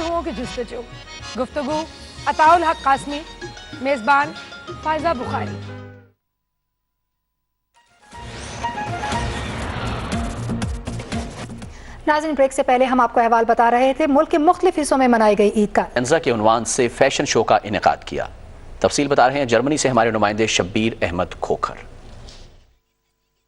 گفتگوؤں کی جستجو، گفتگو عطاء الحق قاسمی، میزبان فائزہ بخاری۔ ناظرین، بریک سے پہلے ہم آپ کو احوال بتا رہے تھے ملک کے مختلف حصوں میں منائی گئی عید کا انزا کے عنوان سے فیشن شو کا انعقاد کیا۔ تفصیل بتا رہے ہیں جرمنی سے ہمارے نمائندے شبیر احمد کھوکھر۔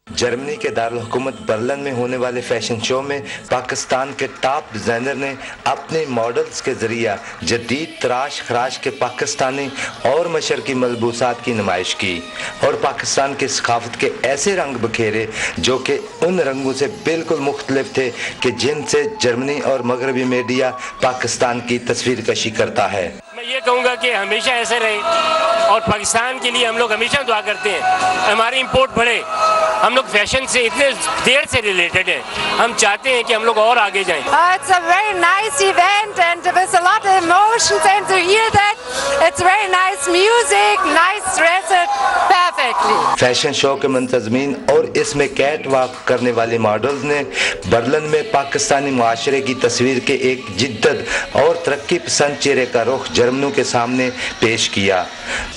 جرمنی کے دارالحکومت برلن میں ہونے والے فیشن شو میں پاکستان کے ٹاپ ڈیزائنر نے اپنے ماڈلز کے ذریعہ جدید تراش خراش کے پاکستانی اور مشرقی ملبوسات کی نمائش کی اور پاکستان کی ثقافت کے ایسے رنگ بکھیرے جو کہ ان رنگوں سے بالکل مختلف تھے کہ جن سے جرمنی اور مغربی میڈیا پاکستان کی تصویر کشی کرتا ہے۔ میں یہ کہوں گا کہ ہمیشہ ایسے رہے اور پاکستان کے لیے ہم لوگ ہمیشہ دعا کرتے ہیں ہماری امپورٹ بڑھے۔ ہم لوگ فیشن سے اتنے دیر سے ریلیٹڈ ہیں، ہم چاہتے ہیں کہ ہم لوگ اور آگے جائیں۔ It's a very nice event and with a lot of emotions, and to hear that it's very nice music, nice dresses, perfectly. Fashion show کے منتظمین اور اس میں کیٹ واک کرنے والے ماڈلز نے برلن میں پاکستانی معاشرے کی تصویر کے ایک جدت اور ترقی پسند چہرے کا رخ جرمنوں کے سامنے پیش کیا۔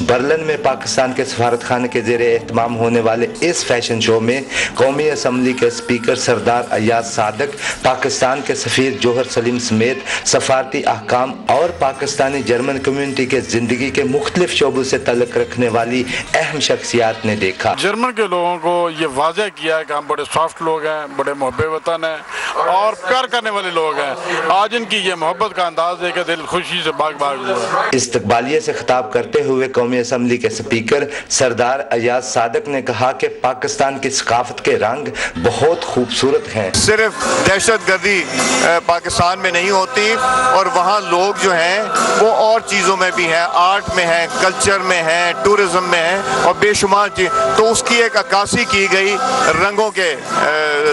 برلن میں پاکستان کے سفارت خانے کے زیر اہتمام ہونے والے اس فیشن شو میں قومی اسمبلی کے اسپیکر سردار ایاز صادق، پاکستان کے سفیر جوہر سلیم سمیت سفارتی احکام اور پاکستانی جرمن کمیونٹی کے زندگی کے مختلف شعبوں سے تعلق رکھنے والی اہم شخصیات نے دیکھا۔ جرمن کے لوگوں کو یہ واضح کیا کہ ہم بڑے سافٹ لوگ ہیں، بڑے محب وطن ہیں اور پیار کرنے والے لوگ ہیں۔ آج ان کی یہ محبت کا انداز ہے کہ دل خوشی سے باغ باغ ہوا۔ استقبالیے سے خطاب کرتے ہوئے قومی اسمبلی کے اسپیکر سردار ایاز صادق نے کہا کہ پاکستان کی ثقافت کے رنگ بہت خوبصورت ہیں۔ صرف دہشت گردی پاکستان میں نہیں ہوتی اور وہاں لوگ جو ہیں وہ اور چیزوں میں بھی ہیں، آرٹ میں ہیں، کلچر میں ہیں، ٹورزم میں ہیں اور بے شمار تو اس کی ایک عکاسی کی گئی رنگوں کے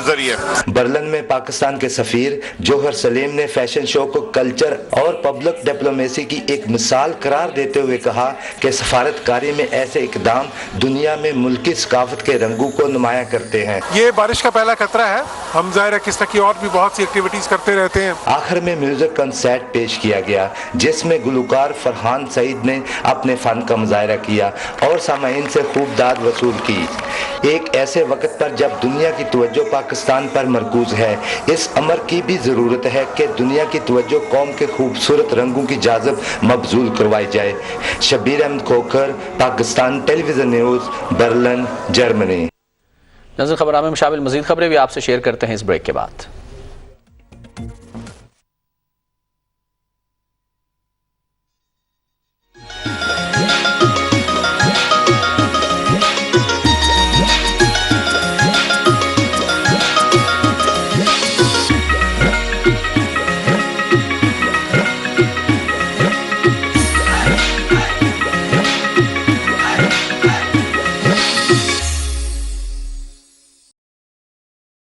ذریعے۔ برلن میں پاکستان کے سفیر جوہر سلیم نے فیشن شو کو کلچر اور پبلک ڈپلومیسی کی ایک مثال قرار دیتے ہوئے کہا کہ سفارتکاری میں ایسے اقدام دنیا میں ملکی ثقافت کے رنگوں کو نمایاں کرتے ہیں۔ یہ بارش کا پہلا قطرہ ہے، ہم ظاہر ہے کس طرح کی اور بھی بہت سی ایکٹیویٹیز کرتے رہتے ہیں۔ آخر میں میوزک کنسرٹ پیش کیا گیا جس میں گلوکار فرحان سعید نے اپنے فن کا مظاہرہ کیا اور سامعین سے خوب داد وصول کی۔ ایک ایسے وقت پر جب دنیا کی توجہ پاکستان پر مرکوز ہے، اس امر کی بھی ضرورت ہے کہ دنیا کی توجہ قوم کے خوبصورت رنگوں کی جاذب مبذول کروائی جائے۔ شبیر احمد کھوکھر، پاکستان ٹیلی ویژن نیوز، برلن، جرمنی۔ نظر خبرنامے میں شامل مزید خبریں بھی آپ سے شیئر کرتے ہیں اس بریک کے بعد۔